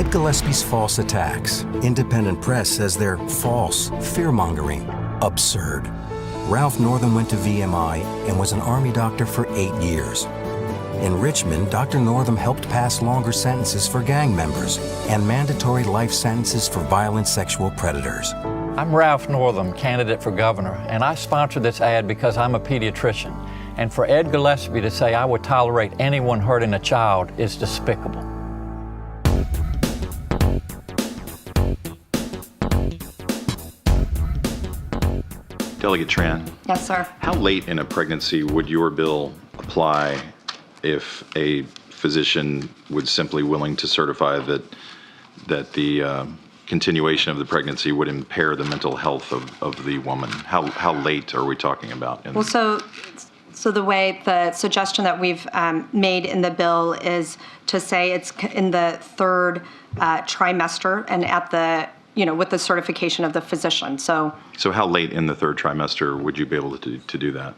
Ed Gillespie's false attacks, independent press says they're false, fear-mongering, absurd. Ralph Northam went to VMI and was an Army doctor for 8 years. In Richmond, Dr. Northam helped pass longer sentences for gang members and mandatory life sentences for violent sexual predators. I'm Ralph Northam, candidate for governor, and I sponsored this ad because I'm a pediatrician. And for Ed Gillespie to say I would tolerate anyone hurting a child is despicable. Delegate Tran. Yes, sir. How late in a pregnancy would your bill apply if a physician was simply willing to certify that the continuation of the pregnancy would impair the mental health of the woman? How late are we talking about? Well, so the way the suggestion that we've made in the bill is to say it's in the third trimester and at the with the certification of the physician. So how late in the third trimester would you be able to do that?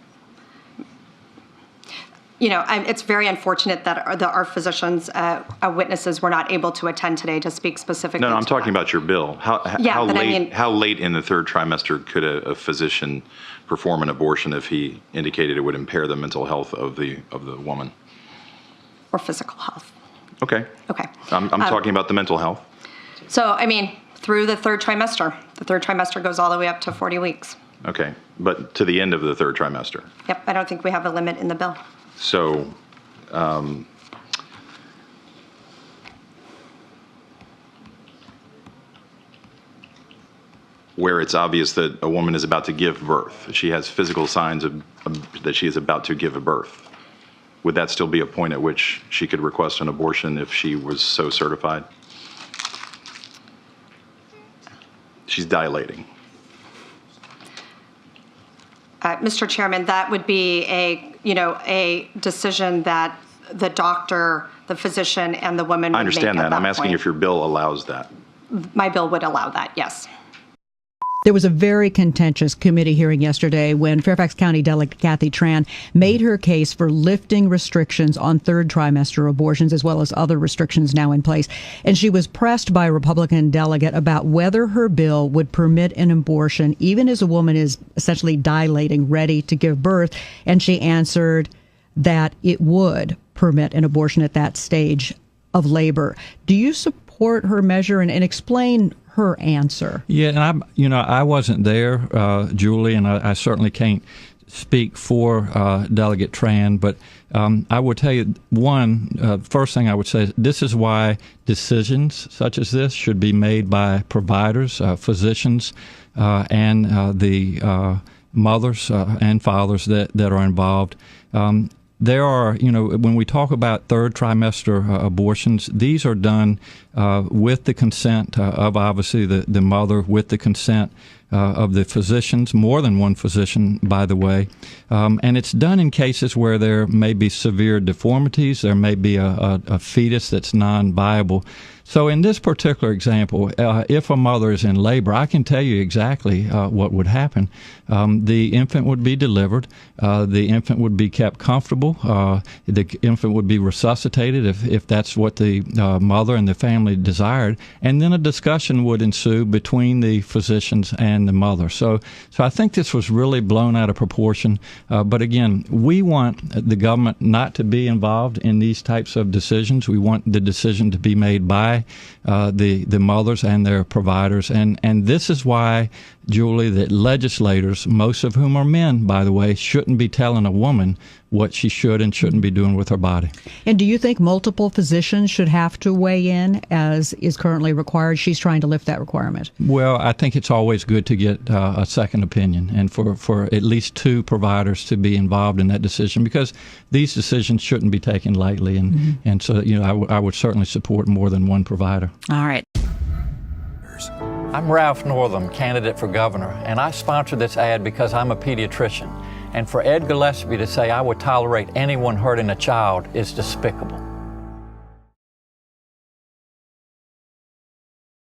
It's very unfortunate that our physicians, witnesses, were not able to attend today to speak specifically. No, I'm talking about your bill. How late in the third trimester could a physician perform an abortion if he indicated it would impair the mental health of the woman? Or physical health. Okay. Okay. I'm talking about the mental health. So, through the third trimester. The third trimester goes all the way up to 40 weeks. Okay, but to the end of the third trimester. Yep, I don't think we have a limit in the bill. So, where it's obvious that a woman is about to give birth, she has physical signs that she is about to give a birth, would that still be a point at which she could request an abortion if she was so certified? She's dilating. Mr. Chairman, that would be a decision that the doctor, the physician, and the woman would make. I understand that. I'm asking point. if your bill allows that. My bill would allow that, yes. There was a very contentious committee hearing yesterday when Fairfax County Delegate Kathy Tran made her case for lifting restrictions on third trimester abortions, as well as other restrictions now in place. And she was pressed by a Republican delegate about whether her bill would permit an abortion, even as a woman is essentially dilating, ready to give birth. And she answered that it would permit an abortion at that stage of labor. Do you support her measure and explain her answer? Yeah, and I wasn't there, Julie, and I certainly can't speak for Delegate Tran, but I would tell you, first thing I would say, this is why decisions such as this should be made by providers, physicians, and the mothers and fathers that are involved. There are, when we talk about third trimester abortions, these are done with the consent of obviously the mother, with the consent of the physicians, more than one physician, by the way. And it's done in cases where there may be severe deformities, there may be a fetus that's non-viable. So in this particular example, if a mother is in labor, I can tell you exactly what would happen. The infant would be delivered. The infant would be kept comfortable. The infant would be resuscitated if that's what the mother and the family desired. And then a discussion would ensue between the physicians and the mother. So I think this was really blown out of proportion. But again, we want the government not to be involved in these types of decisions. We want the decision to be made by the mothers and their providers. And this is why, Julie, that legislators, most of whom are men, by the way, shouldn't be telling a woman what she should and shouldn't be doing with her body. And do you think multiple physicians should have to weigh in, as is currently required? She's trying to lift that requirement. Well, I think it's always good to get a second opinion, and for at least two providers to be involved in that decision, because these decisions shouldn't be taken lightly. And so, I would certainly support more than one provider. All right. I'm Ralph Northam, candidate for governor, and I sponsored this ad because I'm a pediatrician. And for Ed Gillespie to say I would tolerate anyone hurting a child is despicable.